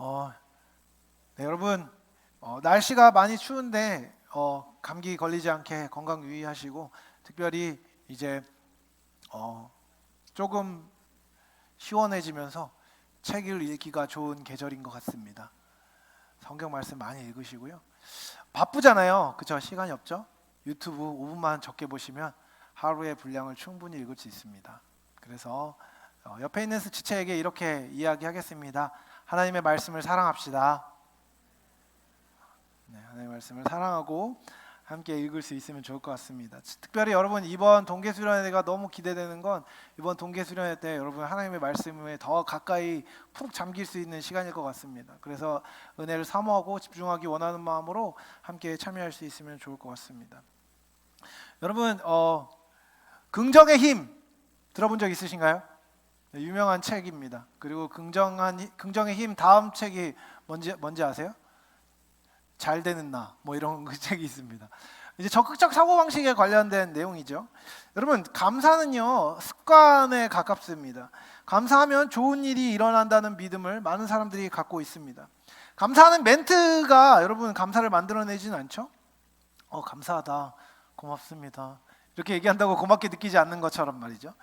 어, 네, 여러분, 날씨가 많이 추운데 감기 걸리지 않게 건강 유의하시고, 특별히 이제 조금 시원해지면서 책을 읽기가 좋은 계절인 것 같습니다. 성경 말씀 많이 읽으시고요. 바쁘잖아요, 그쵸? 시간이 없죠? 유튜브 5분만 적게 보시면 하루의 분량을 충분히 읽을 수 있습니다. 그래서 옆에 있는 지체에게 이렇게 이야기하겠습니다. 하나님의 말씀을 사랑합시다. 네, 하나님의 말씀을 사랑하고 함께 읽을 수 있으면 좋을 것 같습니다. 특별히 여러분, 이번 동계수련회가 너무 기대되는 건 이번 동계수련회 때 여러분 하나님의 말씀에 더 가까이 푹 잠길 수 있는 시간일 것 같습니다. 그래서 은혜를 사모하고 집중하기 원하는 마음으로 함께 참여할 수 있으면 좋을 것 같습니다. 여러분, 긍정의 힘 들어본 적 있으신가요? 네, 유명한 책입니다. 그리고 긍정의 힘 다음 책이 뭔지 아세요? 잘 되는 나, 뭐 이런 그 책이 있습니다. 이제 적극적 사고 방식에 관련된 내용이죠. 여러분, 감사는요 습관에 가깝습니다. 감사하면 좋은 일이 일어난다는 믿음을 많은 사람들이 갖고 있습니다. 감사하는 멘트가 여러분 감사를 만들어내지는 않죠? 감사하다, 고맙습니다, 이렇게 얘기한다고 고맙게 느끼지 않는 것처럼 말이죠.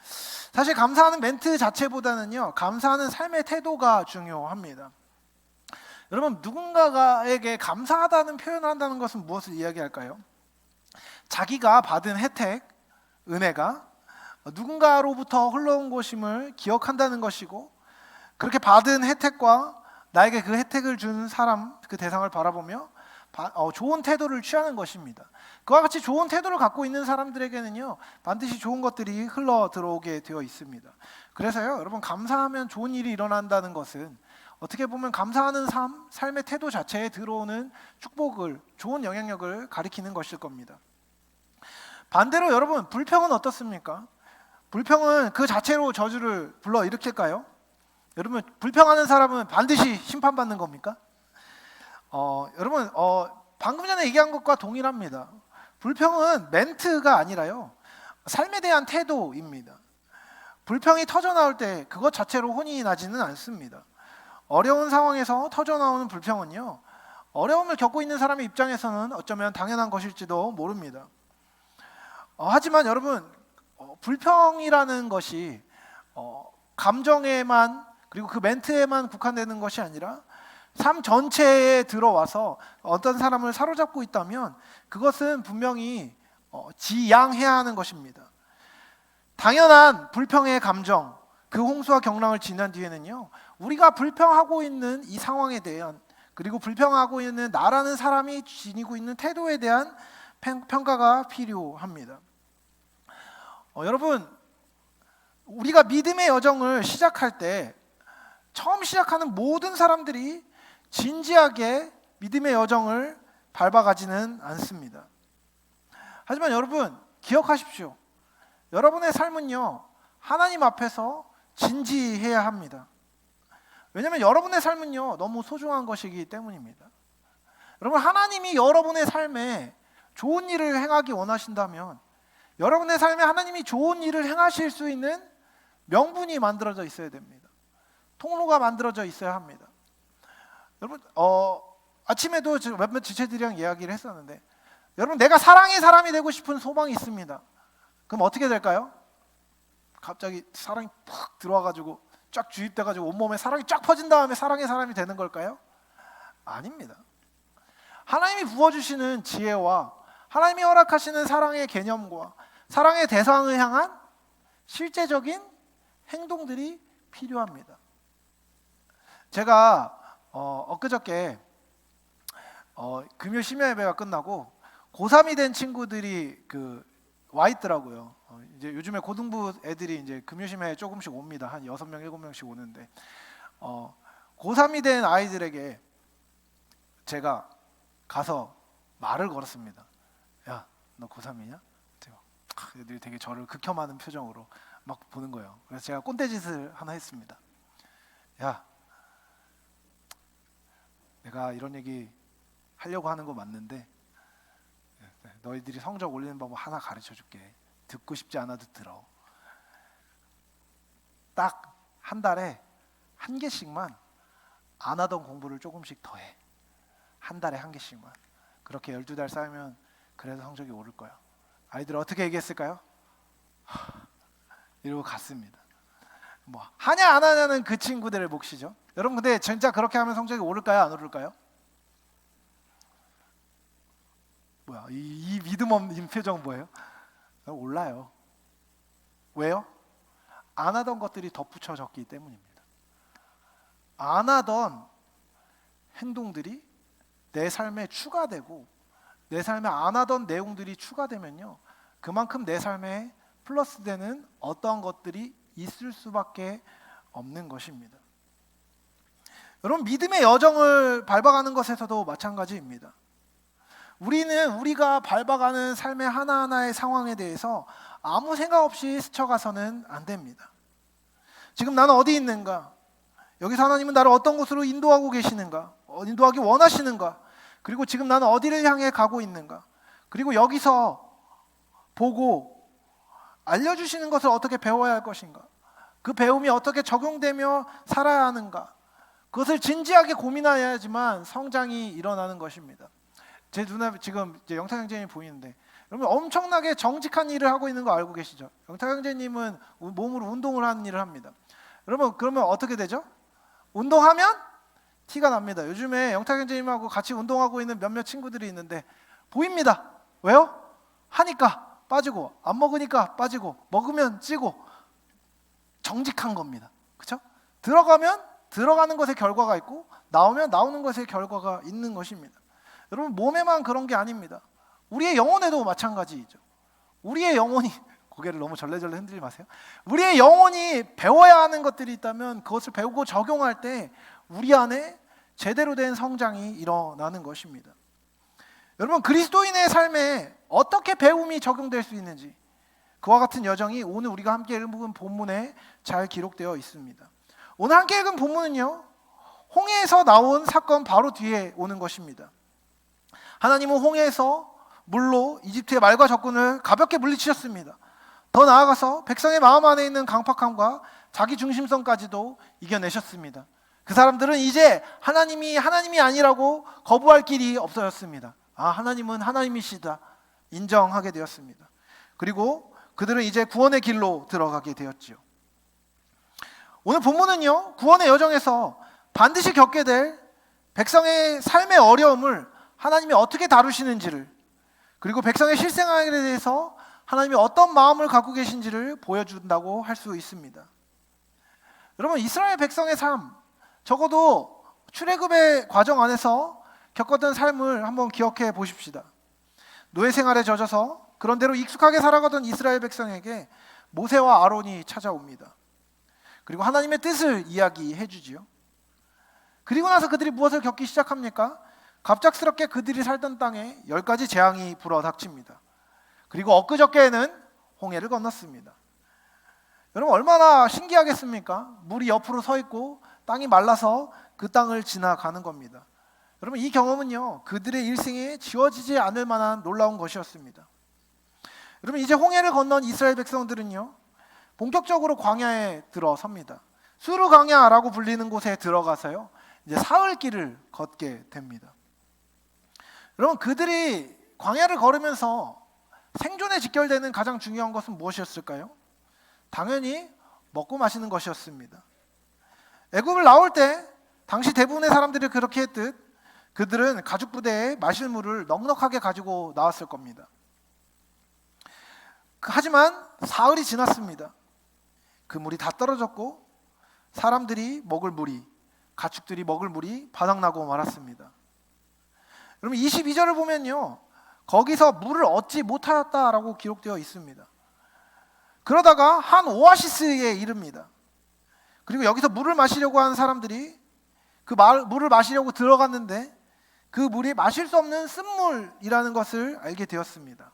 사실 감사하는 멘트 자체보다는요 감사하는 삶의 태도가 중요합니다. 여러분, 누군가에게 감사하다는 표현을 한다는 것은 무엇을 이야기할까요? 자기가 받은 혜택, 은혜가 누군가로부터 흘러온 것임을 기억한다는 것이고, 그렇게 받은 혜택과 나에게 그 혜택을 준 사람, 그 대상을 바라보며 좋은 태도를 취하는 것입니다. 그와 같이 좋은 태도를 갖고 있는 사람들에게는요 반드시 좋은 것들이 흘러 들어오게 되어 있습니다. 그래서요 여러분, 감사하면 좋은 일이 일어난다는 것은 어떻게 보면 감사하는 삶의 태도 자체에 들어오는 축복을, 좋은 영향력을 가리키는 것일 겁니다. 반대로 여러분, 불평은 어떻습니까? 불평은 그 자체로 저주를 불러일으킬까요? 여러분, 불평하는 사람은 반드시 심판받는 겁니까? 여러분, 방금 전에 얘기한 것과 동일합니다. 불평은 멘트가 아니라요 삶에 대한 태도입니다. 불평이 터져나올 때 그것 자체로 혼이 나지는 않습니다. 어려운 상황에서 터져나오는 불평은요 어려움을 겪고 있는 사람의 입장에서는 어쩌면 당연한 것일지도 모릅니다. 하지만 여러분, 불평이라는 것이 감정에만, 그리고 그 멘트에만 국한되는 것이 아니라 삶 전체에 들어와서 어떤 사람을 사로잡고 있다면 그것은 분명히 지양해야 하는 것입니다. 당연한 불평의 감정, 그 홍수와 경랑을 지난 뒤에는요 우리가 불평하고 있는 이 상황에 대한, 그리고 불평하고 있는 나라는 사람이 지니고 있는 태도에 대한 평가가 필요합니다. 여러분, 우리가 믿음의 여정을 시작할 때 처음 시작하는 모든 사람들이 진지하게 믿음의 여정을 밟아가지는 않습니다. 하지만 여러분, 기억하십시오. 여러분의 삶은요 하나님 앞에서 진지해야 합니다. 왜냐하면 여러분의 삶은요 너무 소중한 것이기 때문입니다. 여러분, 하나님이 여러분의 삶에 좋은 일을 행하기 원하신다면 여러분의 삶에 하나님이 좋은 일을 행하실 수 있는 명분이 만들어져 있어야 됩니다. 통로가 만들어져 있어야 합니다. 여러분, 아침에도 몇몇 지체들이랑 이야기를 했었는데, 여러분, 내가 사랑의 사람이 되고 싶은 소망이 있습니다. 그럼 어떻게 될까요? 갑자기 사랑이 팍 들어와가지고 쫙 주입돼가지고 온몸에 사랑이 쫙 퍼진 다음에 사랑의 사람이 되는 걸까요? 아닙니다. 하나님이 부어주시는 지혜와 하나님이 허락하시는 사랑의 개념과 사랑의 대상을 향한 실제적인 행동들이 필요합니다. 제가 엊그저께 금요 심야 예배가 끝나고 고3이 된 친구들이 와 있더라고요. 이제 요즘에 고등부 애들이 이제 금요 심야에 조금씩 옵니다. 한 6명, 7명씩 오는데 고3이 된 아이들에게 제가 가서 말을 걸었습니다. 야, 너 고3이냐? 애들이 되게 저를 극혐하는 표정으로 막 보는 거예요. 그래서 제가 꼰대짓을 하나 했습니다. 야, 내가 이런 얘기 하려고 하는 거 맞는데 너희들이 성적 올리는 방법 하나 가르쳐 줄게. 듣고 싶지 않아도 들어. 딱 한 달에 한 개씩만 안 하던 공부를 조금씩 더해. 한 달에 한 개씩만. 그렇게 12달 쌓으면 그래도 성적이 오를 거야. 아이들 어떻게 얘기했을까요? 이러고 갔습니다. 뭐 하냐 안 하냐는 그 친구들의 몫이죠. 여러분 근데 진짜 그렇게 하면 성적이 오를까요? 안 오를까요? 뭐야 이 믿음 없는 표정 뭐예요? 올라요. 왜요? 안 하던 것들이 덧붙여졌기 때문입니다. 안 하던 행동들이 내 삶에 추가되고 내 삶에 안 하던 내용들이 추가되면요, 그만큼 내 삶에 플러스되는 어떠한 것들이 있을 수밖에 없는 것입니다. 여러분 믿음의 여정을 밟아가는 것에서도 마찬가지입니다. 우리가 밟아가는 삶의 하나하나의 상황에 대해서 아무 생각 없이 스쳐가서는 안 됩니다. 지금 나는 어디 있는가? 여기서 하나님은 나를 어떤 곳으로 인도하고 계시는가? 인도하기 원하시는가? 그리고 지금 나는 어디를 향해 가고 있는가? 그리고 여기서 보고 알려주시는 것을 어떻게 배워야 할 것인가? 그 배움이 어떻게 적용되며 살아야 하는가? 그것을 진지하게 고민해야지만 성장이 일어나는 것입니다. 제 눈앞에 지금 이제 영탁 형제님이 보이는데, 여러분 엄청나게 정직한 일을 하고 있는 거 알고 계시죠? 영탁 형제님은 몸으로 운동을 하는 일을 합니다. 여러분 그러면 어떻게 되죠? 운동하면 티가 납니다. 요즘에 영탁 형제님하고 같이 운동하고 있는 몇몇 친구들이 있는데 보입니다. 왜요? 하니까 빠지고, 안 먹으니까 빠지고, 먹으면 찌고. 정직한 겁니다. 그렇죠? 들어가면 들어가는 것의 결과가 있고, 나오면 나오는 것의 결과가 있는 것입니다. 여러분 몸에만 그런 게 아닙니다. 우리의 영혼에도 마찬가지이죠. 우리의 영혼이 고개를 너무 절레절레 흔들지 마세요. 우리의 영혼이 배워야 하는 것들이 있다면 그것을 배우고 적용할 때 우리 안에 제대로 된 성장이 일어나는 것입니다. 여러분 그리스도인의 삶에 어떻게 배움이 적용될 수 있는지, 그와 같은 여정이 오늘 우리가 함께 읽은 본문에 잘 기록되어 있습니다. 오늘 함께 읽은 본문은요, 홍해에서 나온 사건 바로 뒤에 오는 것입니다. 하나님은 홍해에서 물로 이집트의 말과 적군을 가볍게 물리치셨습니다. 더 나아가서 백성의 마음 안에 있는 강팍함과 자기 중심성까지도 이겨내셨습니다. 그 사람들은 이제 하나님이 아니라고 거부할 길이 없어졌습니다. 하나님은 하나님이시다 인정하게 되었습니다. 그리고 그들은 이제 구원의 길로 들어가게 되었지요. 오늘 본문은요, 구원의 여정에서 반드시 겪게 될 백성의 삶의 어려움을 하나님이 어떻게 다루시는지를, 그리고 백성의 실생활에 대해서 하나님이 어떤 마음을 갖고 계신지를 보여준다고 할 수 있습니다. 여러분 이스라엘 백성의 삶, 적어도 출애굽의 과정 안에서 겪었던 삶을 한번 기억해 보십시다. 노예 생활에 젖어서 그런 대로 익숙하게 살아가던 이스라엘 백성에게 모세와 아론이 찾아옵니다. 그리고 하나님의 뜻을 이야기해 주지요. 그리고 나서 그들이 무엇을 겪기 시작합니까? 갑작스럽게 그들이 살던 땅에 10가지 재앙이 불어닥칩니다. 그리고 엊그저께에는 홍해를 건넜습니다. 여러분 얼마나 신기하겠습니까? 물이 옆으로 서 있고 땅이 말라서 그 땅을 지나가는 겁니다. 여러분 이 경험은요, 그들의 일생에 지워지지 않을 만한 놀라운 것이었습니다. 여러분 이제 홍해를 건넌 이스라엘 백성들은요, 본격적으로 광야에 들어섭니다. 수르 광야라고 불리는 곳에 들어가서요, 이제 사흘 길을 걷게 됩니다. 여러분 그들이 광야를 걸으면서 생존에 직결되는 가장 중요한 것은 무엇이었을까요? 당연히 먹고 마시는 것이었습니다. 애굽을 나올 때 당시 대부분의 사람들이 그렇게 했듯 그들은 가죽 부대에 마실 물을 넉넉하게 가지고 나왔을 겁니다. 하지만 사흘이 지났습니다. 그 물이 다 떨어졌고 사람들이 먹을 물이, 가축들이 먹을 물이 바닥나고 말았습니다. 여러분 22절을 보면요, 거기서 물을 얻지 못하였다라고 기록되어 있습니다. 그러다가 한 오아시스에 이릅니다. 그리고 여기서 물을 마시려고 하는 사람들이 그 물을 마시려고 들어갔는데 그 물이 마실 수 없는 쓴물이라는 것을 알게 되었습니다.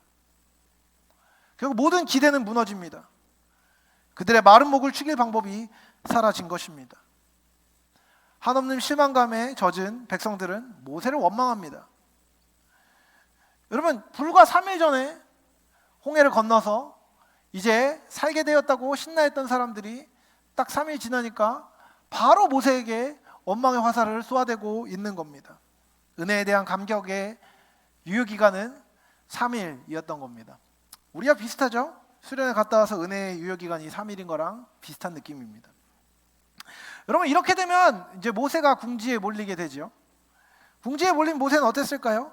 결국 모든 기대는 무너집니다. 그들의 마른 목을 축일 방법이 사라진 것입니다. 한없는 실망감에 젖은 백성들은 모세를 원망합니다. 여러분 불과 3일 전에 홍해를 건너서 이제 살게 되었다고 신나했던 사람들이 딱 3일 지나니까 바로 모세에게 원망의 화살을 쏘아대고 있는 겁니다. 은혜에 대한 감격의 유효기간은 3일이었던 겁니다. 우리가 비슷하죠? 수련회 갔다 와서 은혜의 유효기간이 3일인 거랑 비슷한 느낌입니다. 여러분, 이렇게 되면 이제 모세가 궁지에 몰리게 되죠. 궁지에 몰린 모세는 어땠을까요?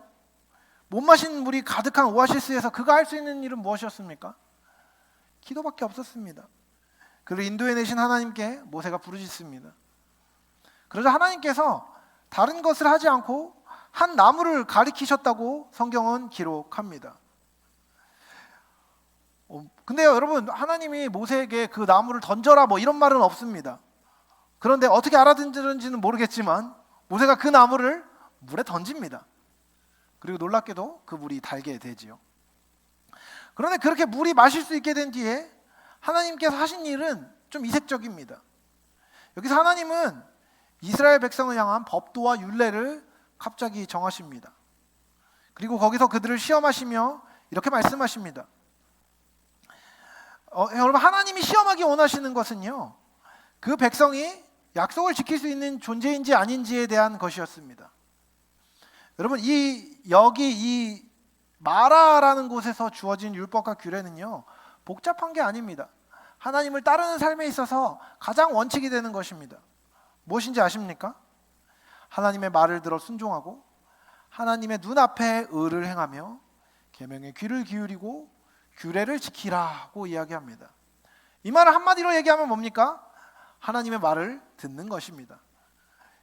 못 마신 물이 가득한 오아시스에서 그가 할 수 있는 일은 무엇이었습니까? 기도밖에 없었습니다. 그를 인도해내신 하나님께 모세가 부르짖습니다. 그러자 하나님께서 다른 것을 하지 않고 한 나무를 가리키셨다고 성경은 기록합니다. 근데요, 여러분, 하나님이 모세에게 그 나무를 던져라 뭐 이런 말은 없습니다. 그런데 어떻게 알아듣는지는 모르겠지만 모세가 그 나무를 물에 던집니다. 그리고 놀랍게도 그 물이 달게 되지요. 그런데 그렇게 물이 마실 수 있게 된 뒤에 하나님께서 하신 일은 좀 이색적입니다. 여기서 하나님은 이스라엘 백성을 향한 법도와 율례를 갑자기 정하십니다. 그리고 거기서 그들을 시험하시며 이렇게 말씀하십니다. 여러분, 하나님이 시험하기 원하시는 것은요, 그 백성이 약속을 지킬 수 있는 존재인지 아닌지에 대한 것이었습니다. 여러분, 여기 이 마라라는 곳에서 주어진 율법과 규례는요, 복잡한 게 아닙니다. 하나님을 따르는 삶에 있어서 가장 원칙이 되는 것입니다. 무엇인지 아십니까? 하나님의 말을 들어 순종하고 하나님의 눈앞에 의를 행하며 계명에 귀를 기울이고 규례를 지키라고 이야기합니다. 이 말을 한마디로 얘기하면 뭡니까? 하나님의 말을 듣는 것입니다.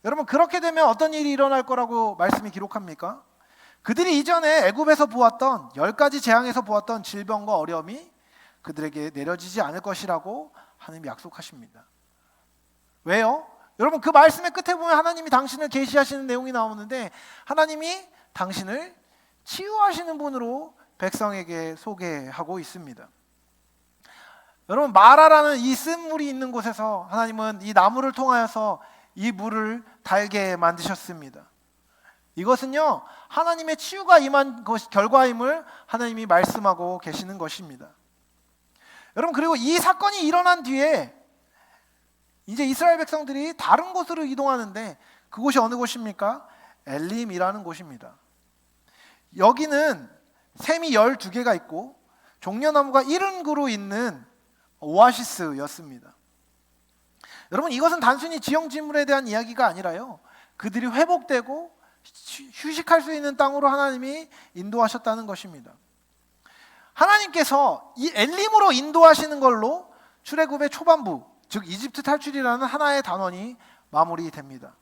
여러분, 그렇게 되면 어떤 일이 일어날 거라고 말씀이 기록합니까? 그들이 이전에 애굽에서 보았던 10가지 재앙에서 보았던 질병과 어려움이 그들에게 내려지지 않을 것이라고 하나님이 약속하십니다. 왜요? 여러분, 그 말씀의 끝에 보면 하나님이 당신을 계시하시는 내용이 나오는데 하나님이 당신을 치유하시는 분으로 백성에게 소개하고 있습니다. 여러분, 마라라는 이 쓴물이 있는 곳에서 하나님은 이 나무를 통하여서 이 물을 달게 만드셨습니다. 이것은요, 하나님의 치유가 임한 결과임을 하나님이 말씀하고 계시는 것입니다. 여러분, 그리고 이 사건이 일어난 뒤에 이제 이스라엘 백성들이 다른 곳으로 이동하는데 그곳이 어느 곳입니까? 엘림이라는 곳입니다. 여기는 샘이 12개가 있고 종려나무가 70그루 있는 오아시스였습니다. 여러분, 이것은 단순히 지형지물에 대한 이야기가 아니라요, 그들이 회복되고 휴식할 수 있는 땅으로 하나님이 인도하셨다는 것입니다. 하나님께서 이 엘림으로 인도하시는 걸로 출애굽의 초반부, 즉 이집트 탈출이라는 하나의 단원이 마무리됩니다.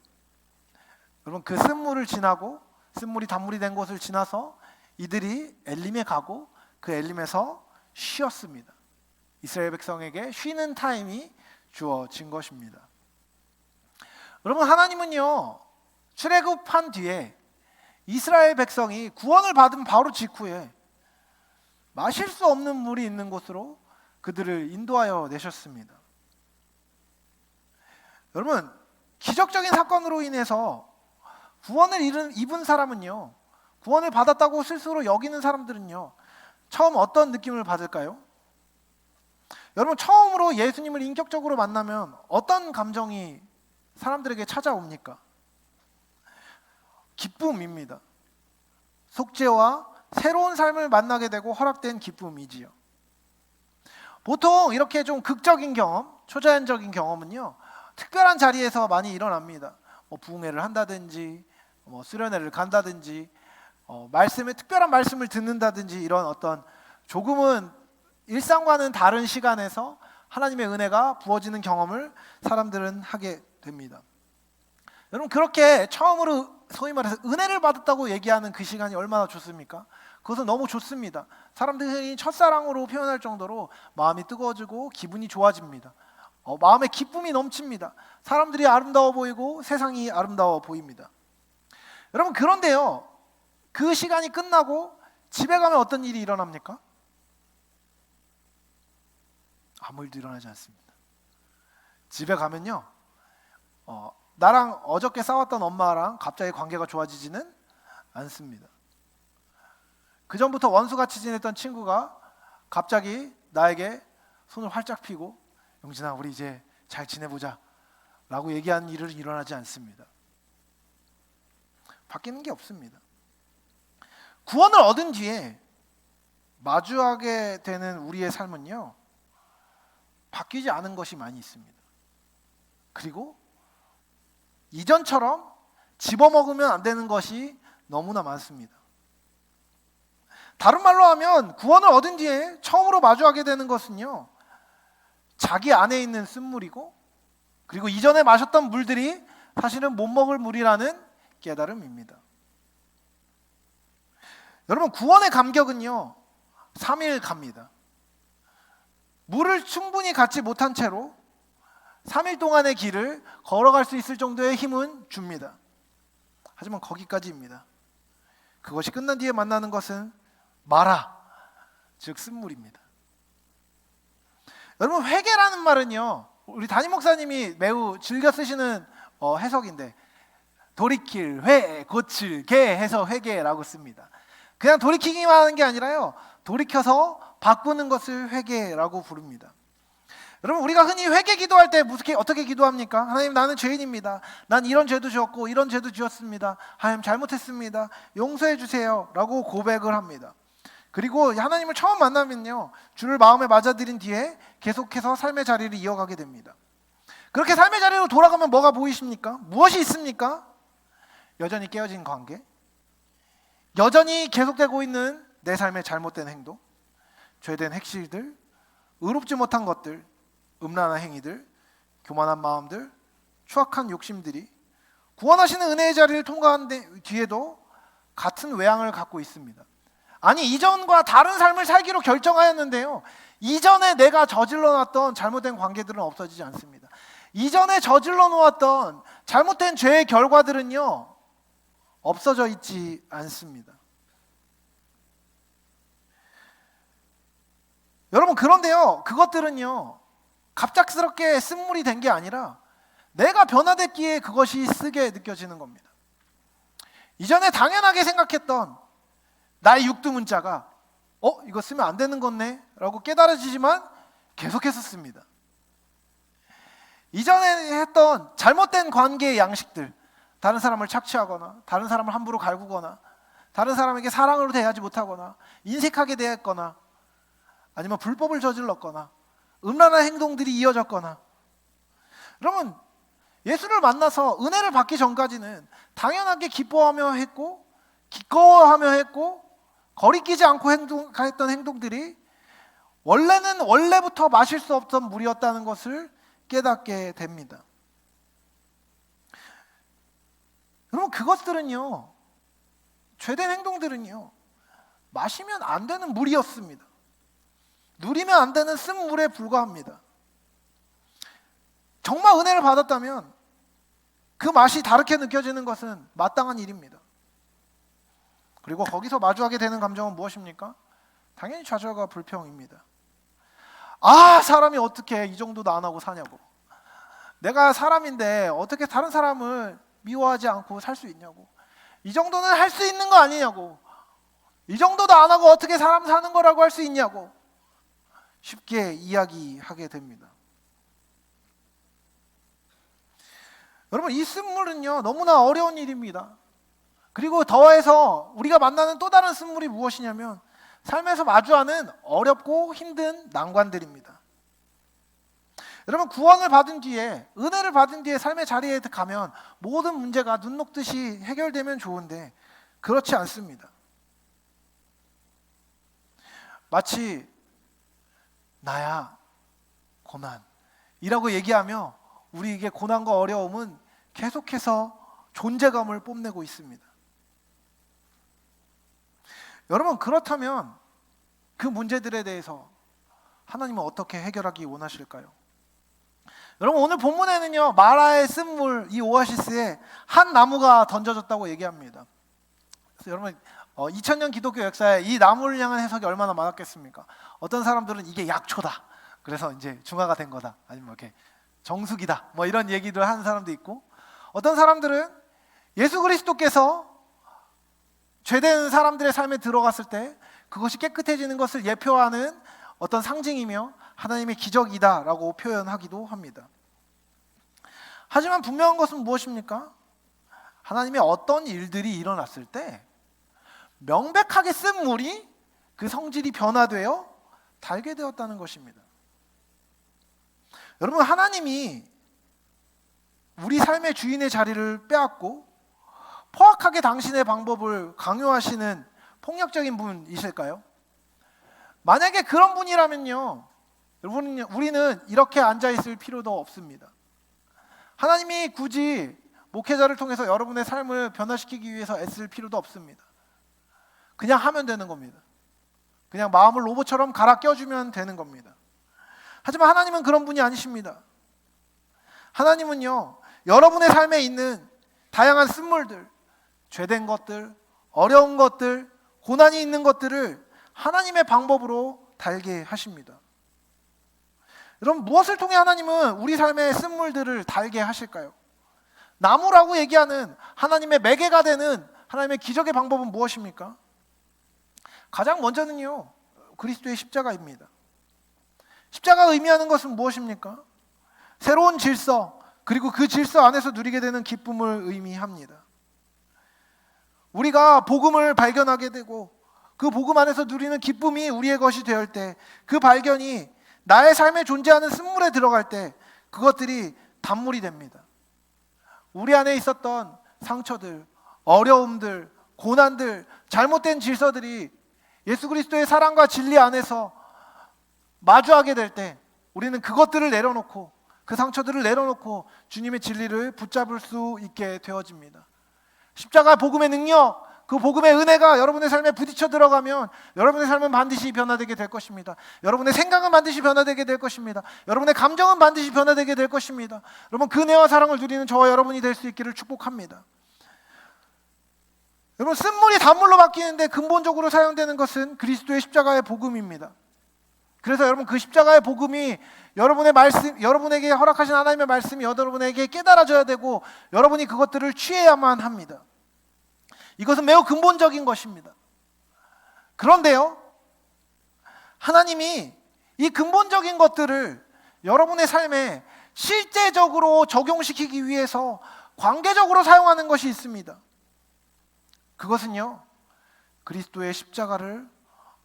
여러분, 그 쓴물을 지나고 쓴물이 단물이 된 곳을 지나서 이들이 엘림에 가고 그 엘림에서 쉬었습니다. 이스라엘 백성에게 쉬는 타임이 주어진 것입니다. 여러분, 하나님은요, 출애굽한 뒤에 이스라엘 백성이 구원을 받은 바로 직후에 마실 수 없는 물이 있는 곳으로 그들을 인도하여 내셨습니다. 여러분, 기적적인 사건으로 인해서 구원을 입은 사람은요, 구원을 받았다고 스스로 여기는 사람들은요, 처음 어떤 느낌을 받을까요? 여러분, 처음으로 예수님을 인격적으로 만나면 어떤 감정이 사람들에게 찾아옵니까? 기쁨입니다. 속죄와 새로운 삶을 만나게 되고 허락된 기쁨이지요. 보통 이렇게 좀 극적인 경험, 초자연적인 경험은요, 특별한 자리에서 많이 일어납니다. 부흥회를 한다든지, 수련회를 간다든지, 특별한 말씀을 듣는다든지, 이런 어떤 조금은 일상과는 다른 시간에서 하나님의 은혜가 부어지는 경험을 사람들은 하게 됩니다. 여러분, 그렇게 처음으로 소위 말해서 은혜를 받았다고 얘기하는 그 시간이 얼마나 좋습니까? 그것은 너무 좋습니다. 사람들이 첫사랑으로 표현할 정도로 마음이 뜨거워지고 기분이 좋아집니다. 마음에 기쁨이 넘칩니다. 사람들이 아름다워 보이고 세상이 아름다워 보입니다. 여러분, 그런데요, 그 시간이 끝나고 집에 가면 어떤 일이 일어납니까? 아무 일도 일어나지 않습니다. 집에 가면요, 나랑 어저께 싸웠던 엄마랑 갑자기 관계가 좋아지지는 않습니다. 그 전부터 원수같이 지냈던 친구가 갑자기 나에게 손을 활짝 펴고, 영진아, 우리 이제 잘 지내보자, 라고 얘기하는 일은 일어나지 않습니다. 바뀌는 게 없습니다. 구원을 얻은 뒤에 마주하게 되는 우리의 삶은요, 바뀌지 않은 것이 많이 있습니다. 그리고 이전처럼 집어먹으면 안 되는 것이 너무나 많습니다. 다른 말로 하면 구원을 얻은 뒤에 처음으로 마주하게 되는 것은요, 자기 안에 있는 쓴물이고, 그리고 이전에 마셨던 물들이 사실은 못 먹을 물이라는 깨달음입니다. 여러분, 구원의 감격은요 3일 갑니다. 물을 충분히 갖지 못한 채로 3일 동안의 길을 걸어갈 수 있을 정도의 힘은 줍니다. 하지만 거기까지입니다. 그것이 끝난 뒤에 만나는 것은 마라, 즉 쓴물입니다. 여러분, 회개라는 말은요, 우리 담임 목사님이 매우 즐겨 쓰시는 해석인데, 돌이킬, 회, 고칠, 개 해서 회개라고 씁니다. 그냥 돌이키기만 하는 게 아니라요, 돌이켜서 바꾸는 것을 회개라고 부릅니다. 여러분, 우리가 흔히 회개 기도할 때 어떻게 기도합니까? 하나님, 나는 죄인입니다. 난 이런 죄도 지었고 이런 죄도 지었습니다. 하나님, 잘못했습니다. 용서해 주세요 라고 고백을 합니다. 그리고 하나님을 처음 만나면요, 주를 마음에 맞아들인 뒤에 계속해서 삶의 자리를 이어가게 됩니다. 그렇게 삶의 자리로 돌아가면 뭐가 보이십니까? 무엇이 있습니까? 여전히 깨어진 관계, 여전히 계속되고 있는 내 삶의 잘못된 행동, 죄된 행실들, 의롭지 못한 것들, 음란한 행위들, 교만한 마음들, 추악한 욕심들이 구원하시는 은혜의 자리를 통과한 뒤에도 같은 외양을 갖고 있습니다. 아니, 이전과 다른 삶을 살기로 결정하였는데요, 이전에 내가 저질러 놨던 잘못된 관계들은 없어지지 않습니다. 이전에 저질러 놓았던 잘못된 죄의 결과들은요 없어져 있지 않습니다. 여러분, 그런데요, 그것들은요 갑작스럽게 쓴물이 된 게 아니라 내가 변화됐기에 그것이 쓰게 느껴지는 겁니다. 이전에 당연하게 생각했던 나의 육두문자가 이거 쓰면 안 되는 거네 라고 깨달아지지만 계속해서 씁니다. 이전에 했던 잘못된 관계의 양식들, 다른 사람을 착취하거나 다른 사람을 함부로 갈구거나 다른 사람에게 사랑으로 대하지 못하거나 인색하게 대했거나 아니면 불법을 저질렀거나 음란한 행동들이 이어졌거나, 여러분, 예수를 만나서 은혜를 받기 전까지는 당연하게 기뻐하며 했고 기꺼워하며 했고 거리끼지 않고 했던 행동들이 원래는 원래부터 마실 수 없던 물이었다는 것을 깨닫게 됩니다. 여러분, 그것들은요, 죄된 행동들은요 마시면 안 되는 물이었습니다. 누리면 안 되는 쓴물에 불과합니다. 정말 은혜를 받았다면 그 맛이 다르게 느껴지는 것은 마땅한 일입니다. 그리고 거기서 마주하게 되는 감정은 무엇입니까? 당연히 좌절과 불평입니다. 사람이 어떻게 이 정도도 안 하고 사냐고, 내가 사람인데 어떻게 다른 사람을 미워하지 않고 살 수 있냐고, 이 정도는 할 수 있는 거 아니냐고, 이 정도도 안 하고 어떻게 사람 사는 거라고 할 수 있냐고 쉽게 이야기하게 됩니다. 여러분, 이 쓴물은요 너무나 어려운 일입니다. 그리고 더해서 우리가 만나는 또 다른 쓴물이 무엇이냐면 삶에서 마주하는 어렵고 힘든 난관들입니다. 여러분, 구원을 받은 뒤에, 은혜를 받은 뒤에 삶의 자리에 가면 모든 문제가 눈 녹듯이 해결되면 좋은데 그렇지 않습니다. 마치 나야 고난이라고 얘기하며 우리에게 고난과 어려움은 계속해서 존재감을 뽐내고 있습니다. 여러분, 그렇다면 그 문제들에 대해서 하나님은 어떻게 해결하기 원하실까요? 여러분, 오늘 본문에는요 마라의 쓴물, 이 오아시스에 한 나무가 던져졌다고 얘기합니다. 그래서 여러분, 2000년 기독교 역사에 이 나무를 향한 해석이 얼마나 많았겠습니까? 어떤 사람들은 이게 약초다, 그래서 이제 중화가 된 거다, 아니면 이렇게 정수기다, 뭐 이런 얘기를 하는 사람도 있고, 어떤 사람들은 예수 그리스도께서 죄된 사람들의 삶에 들어갔을 때 그것이 깨끗해지는 것을 예표하는 어떤 상징이며 하나님의 기적이다라고 표현하기도 합니다. 하지만 분명한 것은 무엇입니까? 하나님의 어떤 일들이 일어났을 때 명백하게 쓴 물이 그 성질이 변화되어 달게 되었다는 것입니다. 여러분, 하나님이 우리 삶의 주인의 자리를 빼앗고 포악하게 당신의 방법을 강요하시는 폭력적인 분이실까요? 만약에 그런 분이라면요, 우리는 이렇게 앉아있을 필요도 없습니다. 하나님이 굳이 목회자를 통해서 여러분의 삶을 변화시키기 위해서 애쓸 필요도 없습니다. 그냥 하면 되는 겁니다. 그냥 마음을 로봇처럼 갈아 껴주면 되는 겁니다. 하지만 하나님은 그런 분이 아니십니다. 하나님은요, 여러분의 삶에 있는 다양한 쓴물들, 죄된 것들, 어려운 것들, 고난이 있는 것들을 하나님의 방법으로 달게 하십니다. 여러분, 무엇을 통해 하나님은 우리 삶의 쓴물들을 달게 하실까요? 나무라고 얘기하는 하나님의 매개가 되는 하나님의 기적의 방법은 무엇입니까? 가장 먼저는요, 그리스도의 십자가입니다. 십자가가 의미하는 것은 무엇입니까? 새로운 질서, 그리고 그 질서 안에서 누리게 되는 기쁨을 의미합니다. 우리가 복음을 발견하게 되고 그 복음 안에서 누리는 기쁨이 우리의 것이 될 때, 그 발견이 나의 삶에 존재하는 쓴물에 들어갈 때 그것들이 단물이 됩니다. 우리 안에 있었던 상처들, 어려움들, 고난들, 잘못된 질서들이 예수 그리스도의 사랑과 진리 안에서 마주하게 될 때 우리는 그것들을 내려놓고, 그 상처들을 내려놓고 주님의 진리를 붙잡을 수 있게 되어집니다. 십자가 복음의 능력, 그 복음의 은혜가 여러분의 삶에 부딪혀 들어가면 여러분의 삶은 반드시 변화되게 될 것입니다. 여러분의 생각은 반드시 변화되게 될 것입니다. 여러분의 감정은 반드시 변화되게 될 것입니다. 여러분, 그 은혜와 사랑을 누리는 저와 여러분이 될 수 있기를 축복합니다. 여러분, 쓴물이 단물로 바뀌는데 근본적으로 사용되는 것은 그리스도의 십자가의 복음입니다. 그래서 여러분, 그 십자가의 복음이 여러분의 말씀, 여러분에게 허락하신 하나님의 말씀이 여러분에게 깨달아져야 되고 여러분이 그것들을 취해야만 합니다. 이것은 매우 근본적인 것입니다. 그런데요, 하나님이 이 근본적인 것들을 여러분의 삶에 실제적으로 적용시키기 위해서 관계적으로 사용하는 것이 있습니다. 그것은요, 그리스도의 십자가를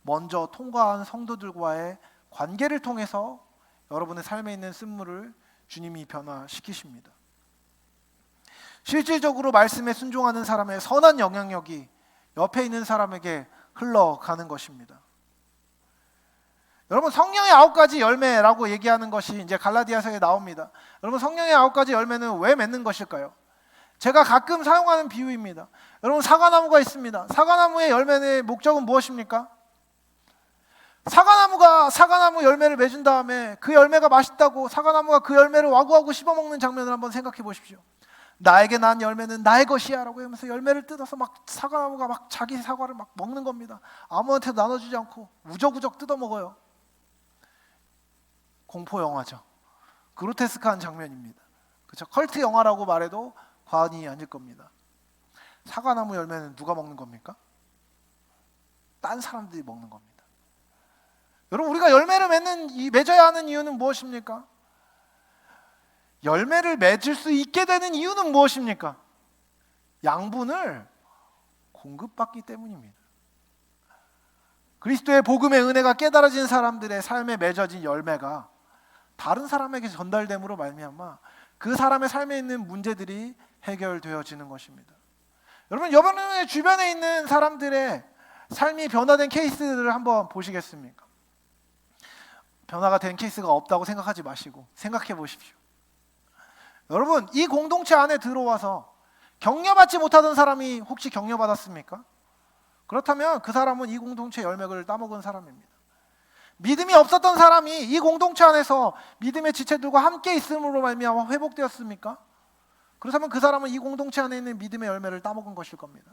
먼저 통과한 성도들과의 관계를 통해서 여러분의 삶에 있는 쓴물을 주님이 변화시키십니다. 실질적으로 말씀에 순종하는 사람의 선한 영향력이 옆에 있는 사람에게 흘러가는 것입니다. 여러분, 성령의 9가지 열매라고 얘기하는 것이 이제 갈라디아서에 나옵니다. 여러분, 성령의 9가지 열매는 왜 맺는 것일까요? 제가 가끔 사용하는 비유입니다. 여러분, 사과나무가 있습니다. 사과나무의 열매의 목적은 무엇입니까? 사과나무 열매를 맺은 다음에 그 열매가 맛있다고 사과나무가 그 열매를 와구와구 씹어먹는 장면을 한번 생각해 보십시오. 나에게 난 열매는 나의 것이야 라고 하면서 열매를 뜯어서 막 사과나무가 막 자기 사과를 막 먹는 겁니다. 아무한테도 나눠주지 않고 우적우적 뜯어먹어요. 공포 영화죠. 그로테스크한 장면입니다. 그렇죠? 컬트 영화라고 말해도 과언이 아닐 겁니다. 사과나무 열매는 누가 먹는 겁니까? 딴 사람들이 먹는 겁니다. 여러분, 우리가 열매를 맺어야 하는 이유는 무엇입니까? 열매를 맺을 수 있게 되는 이유는 무엇입니까? 양분을 공급받기 때문입니다. 그리스도의 복음의 은혜가 깨달아진 사람들의 삶에 맺어진 열매가 다른 사람에게 전달됨으로 말미암아 그 사람의 삶에 있는 문제들이 해결되어지는 것입니다. 여러분, 여러분의 주변에 있는 사람들의 삶이 변화된 케이스를 한번 보시겠습니까? 변화가 된 케이스가 없다고 생각하지 마시고 생각해 보십시오. 여러분, 이 공동체 안에 들어와서 격려받지 못하던 사람이 혹시 격려받았습니까? 그렇다면 그 사람은 이 공동체 열매를 따먹은 사람입니다. 믿음이 없었던 사람이 이 공동체 안에서 믿음의 지체들과 함께 있음으로 말미암아 회복되었습니까? 그렇다면 그 사람은 이 공동체 안에 있는 믿음의 열매를 따먹은 것일 겁니다.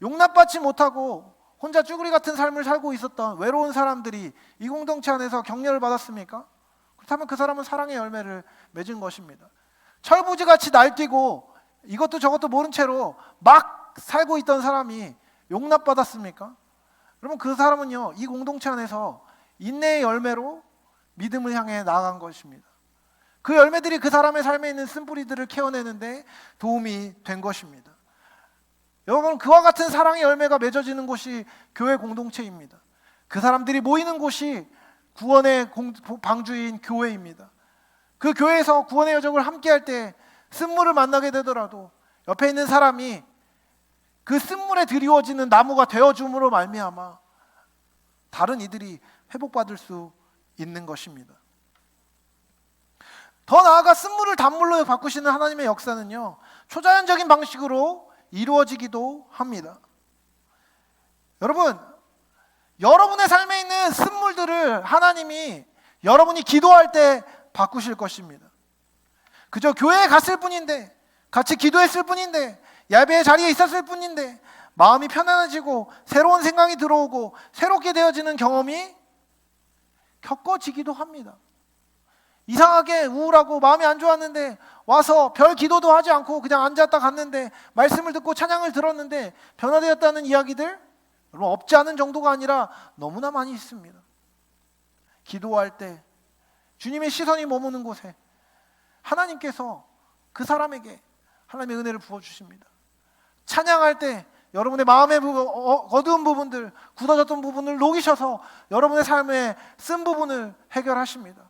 용납받지 못하고 혼자 쭈구리 같은 삶을 살고 있었던 외로운 사람들이 이 공동체 안에서 격려를 받았습니까? 그렇다면 그 사람은 사랑의 열매를 맺은 것입니다. 철부지같이 날뛰고 이것도 저것도 모른 채로 막 살고 있던 사람이 용납받았습니까? 그러면 그 사람은요, 이 공동체 안에서 인내의 열매로 믿음을 향해 나아간 것입니다. 그 열매들이 그 사람의 삶에 있는 쓴뿌리들을 케어내는데 도움이 된 것입니다. 여러분, 그와 같은 사랑의 열매가 맺어지는 곳이 교회 공동체입니다. 그 사람들이 모이는 곳이 구원의 방주인 교회입니다. 그 교회에서 구원의 여정을 함께할 때 쓴물을 만나게 되더라도 옆에 있는 사람이 그 쓴물에 드리워지는 나무가 되어줌으로 말미암아 다른 이들이 회복받을 수 있는 것입니다. 더 나아가 쓴물을 단물로 바꾸시는 하나님의 역사는요, 초자연적인 방식으로 이루어지기도 합니다. 여러분, 여러분의 삶에 있는 쓴물들을 하나님이 여러분이 기도할 때 바꾸실 것입니다. 그저 교회에 갔을 뿐인데, 같이 기도했을 뿐인데, 예배의 자리에 있었을 뿐인데 마음이 편안해지고 새로운 생각이 들어오고 새롭게 되어지는 경험이 겪어지기도 합니다. 이상하게 우울하고 마음이 안 좋았는데 와서 별 기도도 하지 않고 그냥 앉았다 갔는데 말씀을 듣고 찬양을 들었는데 변화되었다는 이야기들 여러분, 없지 않은 정도가 아니라 너무나 많이 있습니다. 기도할 때 주님의 시선이 머무는 곳에 하나님께서 그 사람에게 하나님의 은혜를 부어주십니다. 찬양할 때 여러분의 마음의 어두운 부분들, 굳어졌던 부분을 녹이셔서 여러분의 삶에 쓴 부분을 해결하십니다.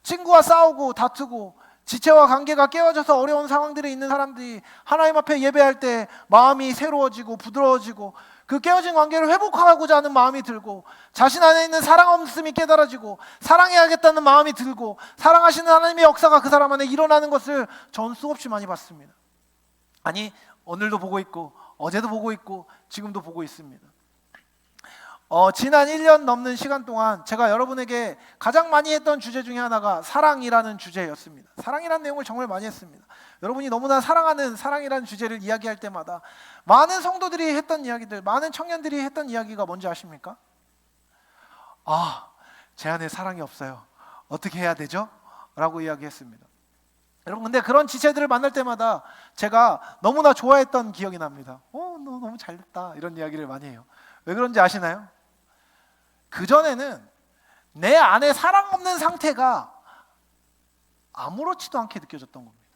친구와 싸우고 다투고 지체와 관계가 깨어져서 어려운 상황들에 있는 사람들이 하나님 앞에 예배할 때 마음이 새로워지고 부드러워지고 그 깨어진 관계를 회복하고자 하는 마음이 들고 자신 안에 있는 사랑 없음이 깨달아지고 사랑해야겠다는 마음이 들고 사랑하시는 하나님의 역사가 그 사람 안에 일어나는 것을 전 수없이 많이 봤습니다. 아니, 오늘도 보고 있고 어제도 보고 있고 지금도 보고 있습니다. 지난 1년 넘는 시간 동안 제가 여러분에게 가장 많이 했던 주제 중에 하나가 사랑이라는 주제였습니다. 사랑이라는 내용을 정말 많이 했습니다. 여러분이 너무나 사랑하는 사랑이라는 주제를 이야기할 때마다 많은 성도들이 했던 이야기들, 많은 청년들이 했던 이야기가 뭔지 아십니까? 제 안에 사랑이 없어요. 어떻게 해야 되죠? 라고 이야기했습니다. 여러분, 근데 그런 지체들을 만날 때마다 제가 너무나 좋아했던 기억이 납니다. 너 너무 잘됐다, 이런 이야기를 많이 해요. 왜 그런지 아시나요? 그전에는 내 안에 사랑 없는 상태가 아무렇지도 않게 느껴졌던 겁니다.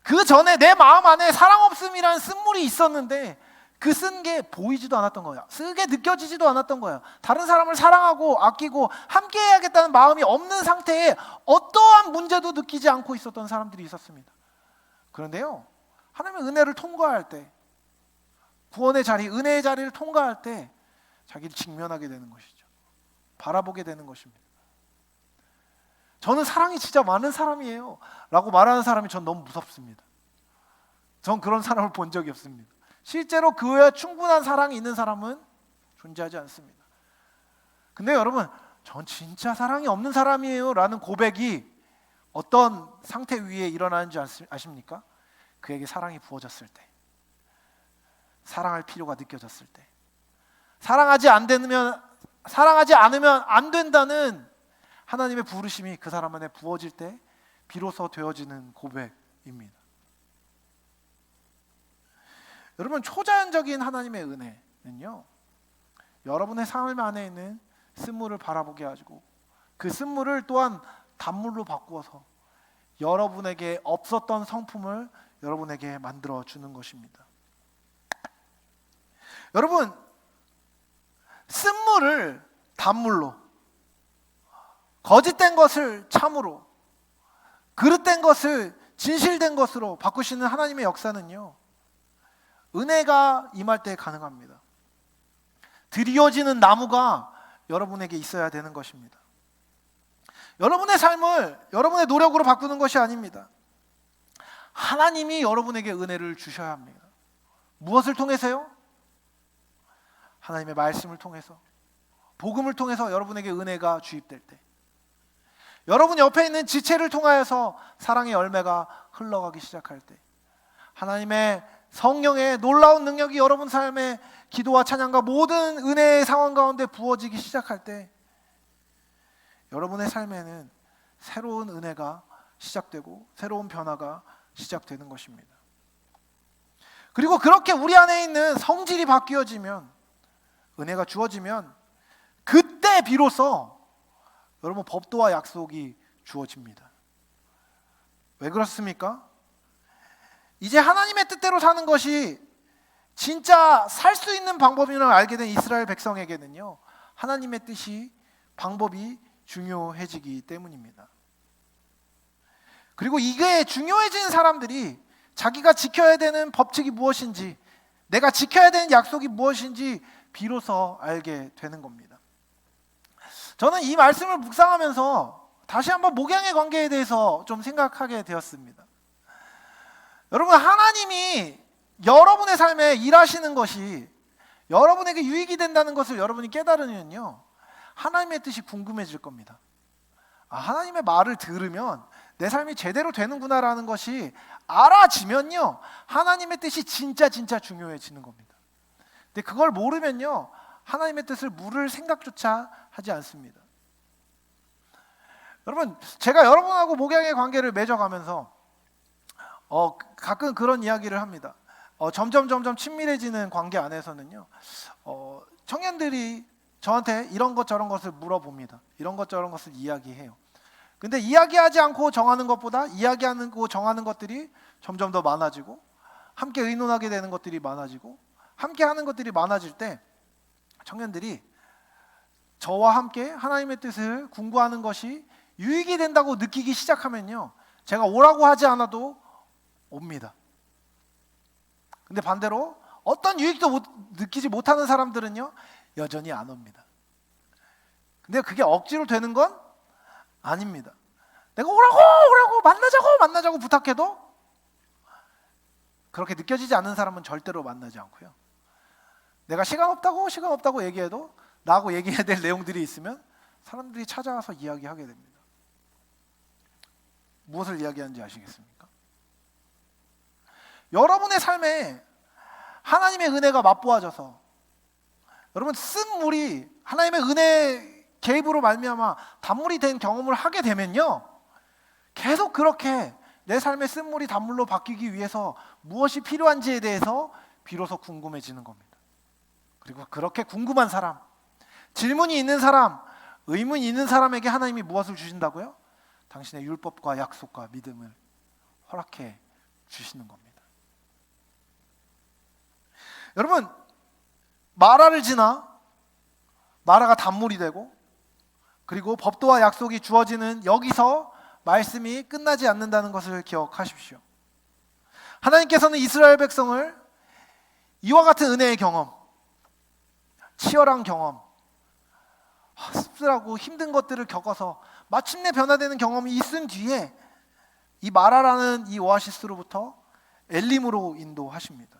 그 전에 내 마음 안에 사랑 없음이라는 쓴물이 있었는데 그 쓴 게 보이지도 않았던 거예요. 쓰게 느껴지지도 않았던 거예요. 다른 사람을 사랑하고 아끼고 함께 해야겠다는 마음이 없는 상태에 어떠한 문제도 느끼지 않고 있었던 사람들이 있었습니다. 그런데요, 하나님의 은혜를 통과할 때, 구원의 자리, 은혜의 자리를 통과할 때 자기를 직면하게 되는 것이죠. 바라보게 되는 것입니다. 저는 사랑이 진짜 많은 사람이에요 라고 말하는 사람이 전 너무 무섭습니다. 전 그런 사람을 본 적이 없습니다. 실제로 그 외에 충분한 사랑이 있는 사람은 존재하지 않습니다. 근데 여러분, 전 진짜 사랑이 없는 사람이에요 라는 고백이 어떤 상태 위에 일어나는지 아십니까? 그에게 사랑이 부어졌을 때, 사랑할 필요가 느껴졌을 때, 사랑하지 않으면 안 된다는 하나님의 부르심이 그 사람 안에 부어질 때 비로소 되어지는 고백입니다. 여러분, 초자연적인 하나님의 은혜는요, 여러분의 삶 안에 있는 쓴물을 바라보게 하고 그 쓴물을 또한 단물로 바꾸어서 여러분에게 없었던 성품을 여러분에게 만들어 주는 것입니다. 여러분, 쓴물을 단물로, 거짓된 것을 참으로, 그릇된 것을 진실된 것으로 바꾸시는 하나님의 역사는요, 은혜가 임할 때 가능합니다. 드리워지는 나무가 여러분에게 있어야 되는 것입니다. 여러분의 삶을 여러분의 노력으로 바꾸는 것이 아닙니다. 하나님이 여러분에게 은혜를 주셔야 합니다. 무엇을 통해서요? 하나님의 말씀을 통해서, 복음을 통해서 여러분에게 은혜가 주입될 때, 여러분 옆에 있는 지체를 통하여서 사랑의 열매가 흘러가기 시작할 때, 하나님의 성령의 놀라운 능력이 여러분 삶에 기도와 찬양과 모든 은혜의 상황 가운데 부어지기 시작할 때 여러분의 삶에는 새로운 은혜가 시작되고 새로운 변화가 시작되는 것입니다. 그리고 그렇게 우리 안에 있는 성질이 바뀌어지면, 은혜가 주어지면 그때 비로소 여러분 법도와 약속이 주어집니다. 왜 그렇습니까? 이제 하나님의 뜻대로 사는 것이 진짜 살 수 있는 방법임을 알게 된 이스라엘 백성에게는요, 하나님의 뜻이, 방법이 중요해지기 때문입니다. 그리고 이게 중요해진 사람들이 자기가 지켜야 되는 법칙이 무엇인지, 내가 지켜야 되는 약속이 무엇인지 비로소 알게 되는 겁니다. 저는 이 말씀을 묵상하면서 다시 한번 목양의 관계에 대해서 좀 생각하게 되었습니다. 여러분, 하나님이 여러분의 삶에 일하시는 것이 여러분에게 유익이 된다는 것을 여러분이 깨달으면요, 하나님의 뜻이 궁금해질 겁니다. 하나님의 말을 들으면 내 삶이 제대로 되는구나라는 것이 알아지면요, 하나님의 뜻이 진짜 중요해지는 겁니다. 근데 그걸 모르면요, 하나님의 뜻을 물을 생각조차 하지 않습니다. 여러분, 제가 여러분하고 목양의 관계를 맺어가면서 가끔 그런 이야기를 합니다. 점점 친밀해지는 관계 안에서는요, 청년들이 저한테 이런 것 저런 것을 물어봅니다. 이런 것 저런 것을 이야기해요. 근데 이야기하지 않고 정하는 것보다 이야기하고 정하는 것들이 점점 더 많아지고, 함께 의논하게 되는 것들이 많아지고, 함께 하는 것들이 많아질 때 청년들이 저와 함께 하나님의 뜻을 궁구하는 것이 유익이 된다고 느끼기 시작하면요, 제가 오라고 하지 않아도 옵니다. 근데 반대로 어떤 유익도 느끼지 못하는 사람들은요, 여전히 안 옵니다. 근데 그게 억지로 되는 건 아닙니다. 내가 오라고 만나자고 부탁해도 그렇게 느껴지지 않는 사람은 절대로 만나지 않고요, 내가 시간 없다고 얘기해도 나하고 얘기해야 될 내용들이 있으면 사람들이 찾아와서 이야기하게 됩니다. 무엇을 이야기하는지 아시겠습니까? 여러분의 삶에 하나님의 은혜가 맛보아져서 여러분 쓴 물이 하나님의 은혜 개입으로 말미암아 단물이 된 경험을 하게 되면요, 계속 그렇게 내 삶의 쓴 물이 단물로 바뀌기 위해서 무엇이 필요한지에 대해서 비로소 궁금해지는 겁니다. 그리고 그렇게 궁금한 사람, 질문이 있는 사람, 의문이 있는 사람에게 하나님이 무엇을 주신다고요? 당신의 율법과 약속과 믿음을 허락해 주시는 겁니다. 여러분, 마라를 지나 마라가 단물이 되고, 그리고 법도와 약속이 주어지는 여기서 말씀이 끝나지 않는다는 것을 기억하십시오. 하나님께서는 이스라엘 백성을 이와 같은 은혜의 경험, 치열한 경험, 씁쓸하고 힘든 것들을 겪어서 마침내 변화되는 경험이 있은 뒤에 이 마라라는 이 오아시스로부터 엘림으로 인도하십니다.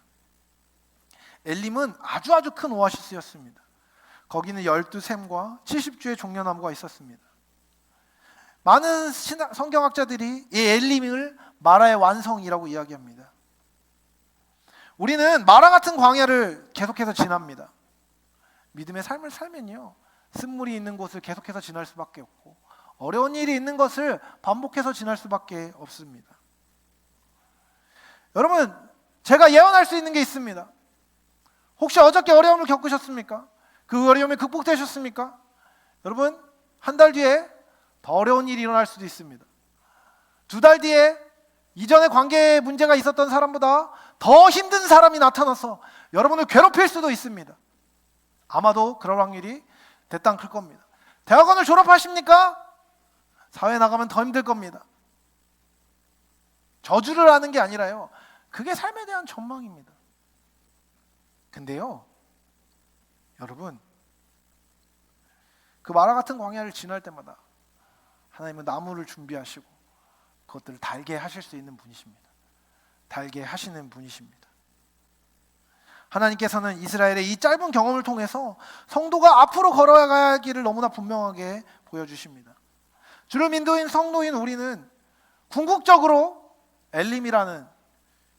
엘림은 아주 큰 오아시스였습니다. 거기는 12샘과 70주의 종려나무가 있었습니다. 많은 성경학자들이 이 엘림을 마라의 완성이라고 이야기합니다. 우리는 마라 같은 광야를 계속해서 지납니다. 믿음의 삶을 살면요, 쓴물이 있는 곳을 계속해서 지날 수밖에 없고, 어려운 일이 있는 것을 반복해서 지날 수밖에 없습니다. 여러분, 제가 예언할 수 있는 게 있습니다. 혹시 어저께 어려움을 겪으셨습니까? 그 어려움이 극복되셨습니까? 여러분, 한 달 뒤에 더 어려운 일이 일어날 수도 있습니다. 2달 뒤에 이전에 관계에 문제가 있었던 사람보다 더 힘든 사람이 나타나서 여러분을 괴롭힐 수도 있습니다. 아마도 그럴 확률이 대땅 클 겁니다. 대학원을 졸업하십니까? 사회에 나가면 더 힘들 겁니다. 저주를 하는 게 아니라요, 그게 삶에 대한 전망입니다. 근데요, 여러분, 그 마라 같은 광야를 지날 때마다 하나님은 나무를 준비하시고 그것들을 달게 하실 수 있는 분이십니다. 달게 하시는 분이십니다. 하나님께서는 이스라엘의 이 짧은 경험을 통해서 성도가 앞으로 걸어가야 할 길을 너무나 분명하게 보여주십니다. 주를 인도인 성도인 우리는 궁극적으로 엘림이라는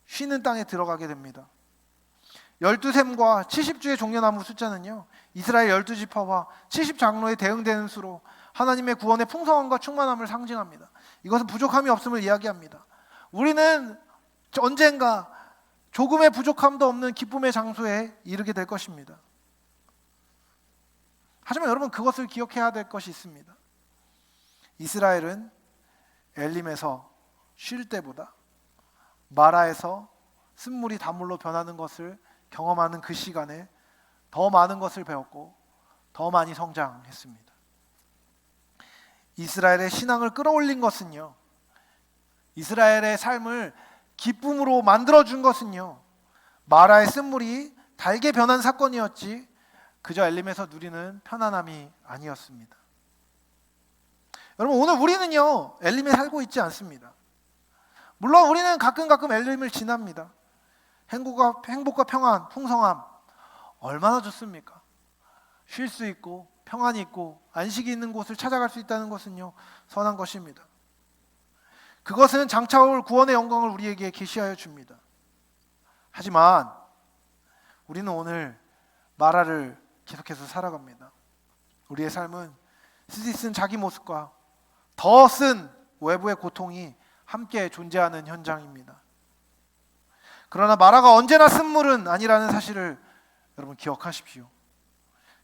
쉬는 땅에 들어가게 됩니다. 12샘과 70주의 종려나무 숫자는요, 이스라엘 12지파와 70장로에 대응되는 수로 하나님의 구원의 풍성함과 충만함을 상징합니다. 이것은 부족함이 없음을 이야기합니다. 우리는 언젠가 조금의 부족함도 없는 기쁨의 장소에 이르게 될 것입니다. 하지만 여러분, 그것을 기억해야 될 것이 있습니다. 이스라엘은 엘림에서 쉴 때보다 마라에서 쓴물이 단물로 변하는 것을 경험하는 그 시간에 더 많은 것을 배웠고 더 많이 성장했습니다. 이스라엘의 신앙을 끌어올린 것은요, 이스라엘의 삶을 기쁨으로 만들어준 것은요, 마라의 쓴물이 달게 변한 사건이었지 그저 엘림에서 누리는 편안함이 아니었습니다. 여러분, 오늘 우리는요 엘림에 살고 있지 않습니다. 물론 우리는 가끔 엘림을 지납니다. 행복과 평안, 풍성함 얼마나 좋습니까? 쉴 수 있고 평안이 있고 안식이 있는 곳을 찾아갈 수 있다는 것은요 선한 것입니다. 그것은 장차 올 구원의 영광을 우리에게 계시하여 줍니다. 하지만 우리는 오늘 마라를 계속해서 살아갑니다. 우리의 삶은 쓰디쓴 자기 모습과 더 쓴 외부의 고통이 함께 존재하는 현장입니다. 그러나 마라가 언제나 쓴물은 아니라는 사실을 여러분 기억하십시오.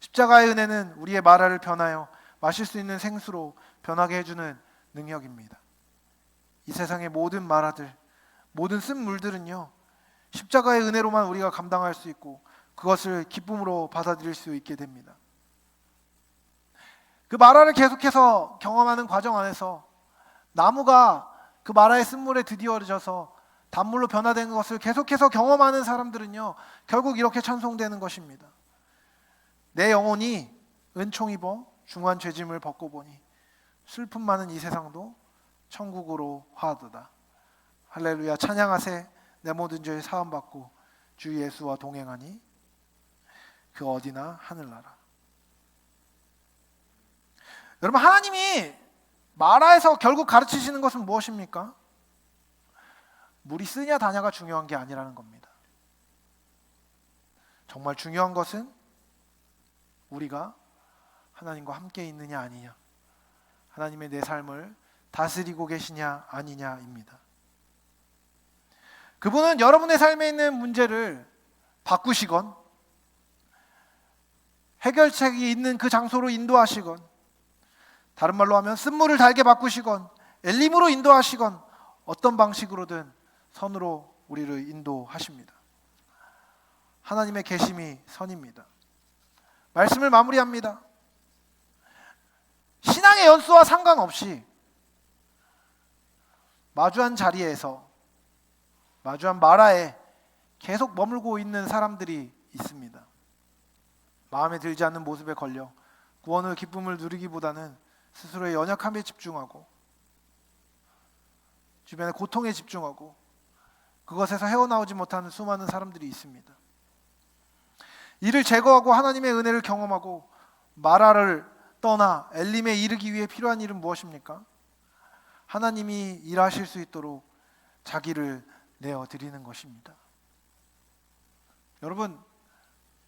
십자가의 은혜는 우리의 마라를 변하여 마실 수 있는 생수로 변하게 해주는 능력입니다. 이 세상의 모든 마라들, 모든 쓴물들은요 십자가의 은혜로만 우리가 감당할 수 있고 그것을 기쁨으로 받아들일 수 있게 됩니다. 그 마라를 계속해서 경험하는 과정 안에서 나무가 그 마라의 쓴물에 드디어져서 단물로 변화되는 것을 계속해서 경험하는 사람들은요 결국 이렇게 찬송되는 것입니다. 내 영혼이 은총 입어 중한 죄짐을 벗고 보니 슬픔 많은 이 세상도 천국으로 화하도다. 할렐루야. 찬양하세. 내 모든 죄 사함 받고 주 예수와 동행하니 그 어디나 하늘나라. 여러분, 하나님이 마라에서 결국 가르치시는 것은 무엇입니까? 물이 쓰냐 다냐가 중요한 게 아니라는 겁니다. 정말 중요한 것은 우리가 하나님과 함께 있느냐 아니냐, 하나님의 내 삶을 다스리고 계시냐 아니냐입니다. 그분은 여러분의 삶에 있는 문제를 바꾸시건 해결책이 있는 그 장소로 인도하시건, 다른 말로 하면 쓴물을 달게 바꾸시건 엘림으로 인도하시건 어떤 방식으로든 선으로 우리를 인도하십니다. 하나님의 계심이 선입니다. 말씀을 마무리합니다. 신앙의 연수와 상관없이 마주한 자리에서, 마주한 마라에 계속 머물고 있는 사람들이 있습니다. 마음에 들지 않는 모습에 걸려 구원의 기쁨을 누리기보다는 스스로의 연약함에 집중하고 주변의 고통에 집중하고 그것에서 헤어나오지 못하는 수많은 사람들이 있습니다. 이를 제거하고 하나님의 은혜를 경험하고 마라를 떠나 엘림에 이르기 위해 필요한 일은 무엇입니까? 하나님이 일하실 수 있도록 자기를 내어드리는 것입니다. 여러분,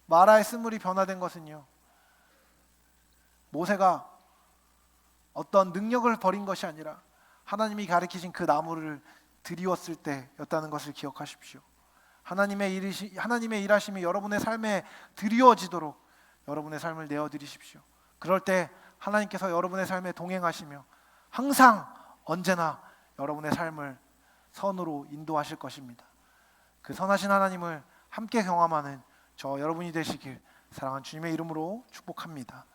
마라의 쓴물이 변화된 것은요 모세가 어떤 능력을 벌인 것이 아니라 하나님이 가르치신 그 나무를 드리웠을 때였다는 것을 기억하십시오. 하나님의 일하심이 여러분의 삶에 드리워지도록 여러분의 삶을 내어드리십시오. 그럴 때 하나님께서 여러분의 삶에 동행하시며 항상 언제나 여러분의 삶을 선으로 인도하실 것입니다. 그 선하신 하나님을 함께 경험하는 저 여러분이 되시길 사랑하는 주님의 이름으로 축복합니다.